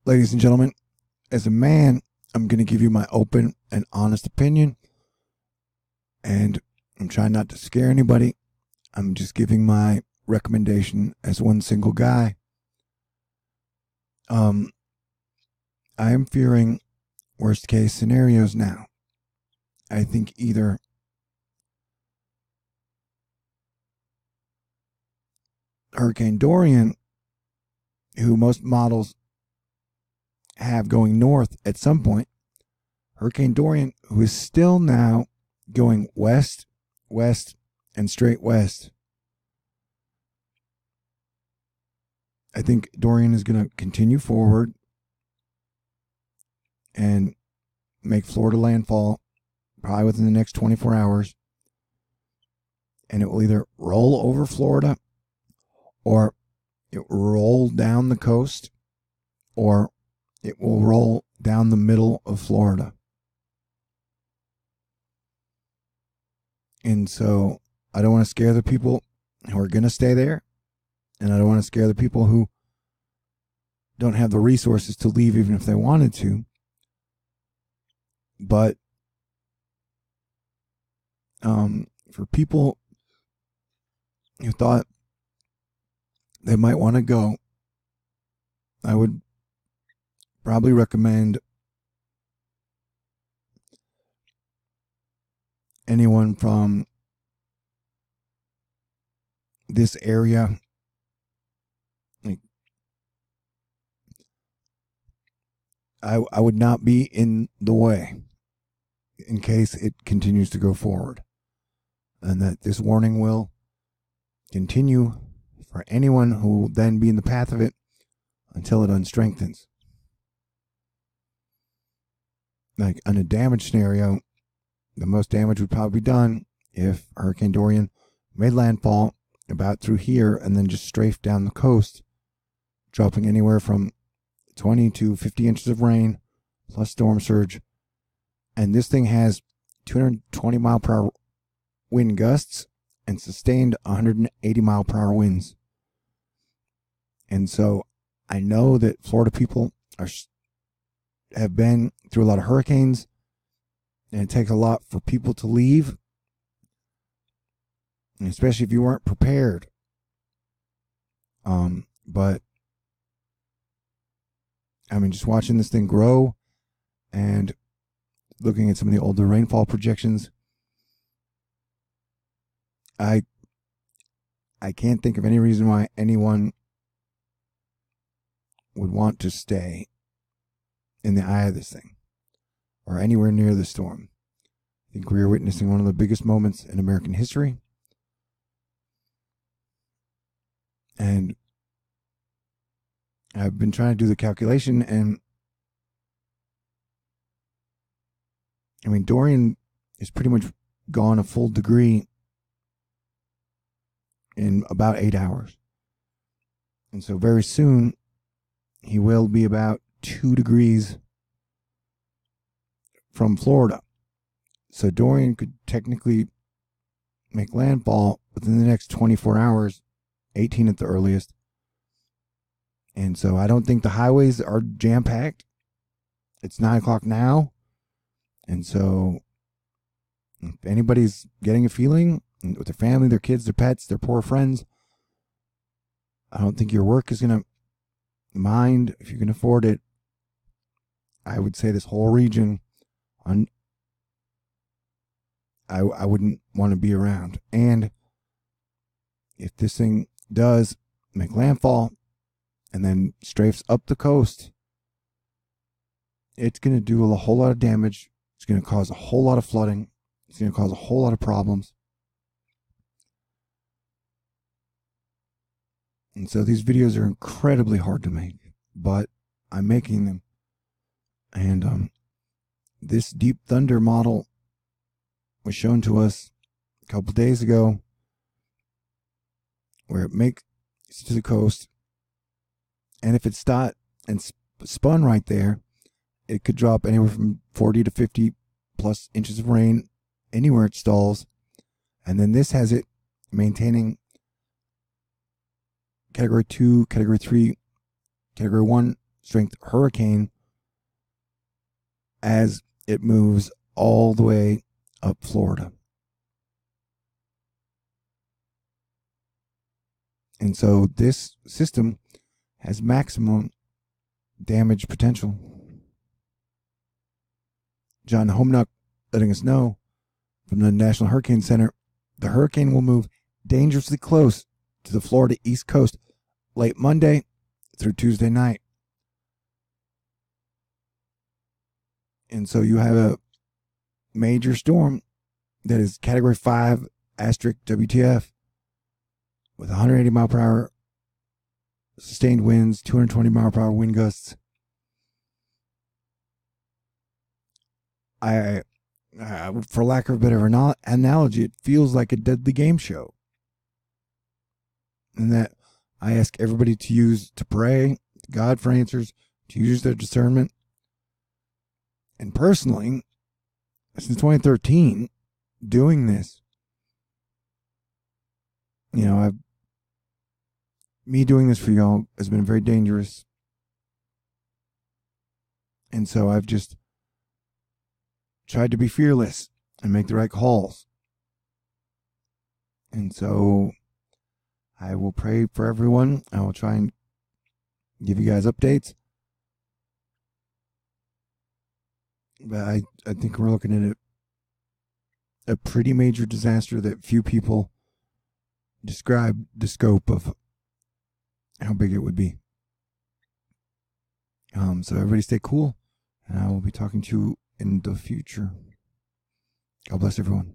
ladies and gentlemen, as a man, I'm going to give you my open and honest opinion. And I'm trying not to scare anybody. I'm just giving my recommendation as one single guy. I am fearing worst case scenarios now. I think either Hurricane Dorian, who most models have going north at some point, Hurricane Dorian, who is still now going west, west, and straight west. I think Dorian is going to continue forward and make Florida landfall probably within the next 24 hours. And it will either roll over Florida, or it will roll down the coast, or it will roll down the middle of Florida. And so I don't want to scare the people who are going to stay there. And I don't want to scare the people who don't have the resources to leave even if they wanted to. But for people who thought they might want to go, I would probably recommend anyone from this area. Like, I would not be in the way in case it continues to go forward, and that this warning will continue for anyone who will then be in the path of it until it unstrengthens. Like, on a damage scenario, the most damage would probably be done if Hurricane Dorian made landfall about through here and then just strafed down the coast, dropping anywhere from 20 to 50 inches of rain plus storm surge. And this thing has 220 mile per hour wind gusts and sustained 180 mile per hour winds. And so I know that Florida people have been through a lot of hurricanes, and it takes a lot for people to leave, and especially if you weren't prepared. But I mean, just watching this thing grow and looking at some of the older rainfall projections, I can't think of any reason why anyone would want to stay in the eye of this thing or anywhere near the storm. I think we are witnessing one of the biggest moments in American history. And I've been trying to do the calculation, and I mean, Dorian is pretty much gone a full degree in about 8 hours. And so very soon he will be about 2 degrees from Florida. So Dorian could technically make landfall within the next 24 hours, 18 at the earliest. And so I don't think the highways are jam-packed. It's 9 o'clock now. And so if anybody's getting a feeling with their family, their kids, their pets, their poor friends, I don't think your work is going to mind if you can afford it. I would say this whole region, I wouldn't want to be around. And if this thing does make landfall and then strafes up the coast, it's going to do a whole lot of damage. It's going to cause a whole lot of flooding. It's going to cause a whole lot of problems. And so these videos are incredibly hard to make, but I'm making them. And this deep thunder model was shown to us a couple days ago, where it makes it to the coast, and if it stopped and spun right there, it could drop anywhere from 40 to 50 plus inches of rain anywhere it stalls. And then this has it maintaining Category 2, Category 3, Category 1 strength hurricane as it moves all the way up Florida. And so this system has maximum damage potential. John Homnuck letting us know from the National Hurricane Center, the hurricane will move dangerously close to the Florida East Coast late Monday through Tuesday night. And so you have a major storm that is Category 5 asterisk WTF with 180 mile per hour sustained winds, 220 mile per hour wind gusts. For lack of a better analogy, it feels like a deadly game show. And that I ask everybody to pray to God for answers, to use their discernment. And personally, since 2013, doing this, me doing this for y'all has been very dangerous. And so I've just tried to be fearless and make the right calls. And so I will pray for everyone. I will try and give you guys updates. But I think we're looking at a pretty major disaster that few people describe the scope of how big it would be. So everybody stay cool, and I will be talking to you in the future. God bless everyone.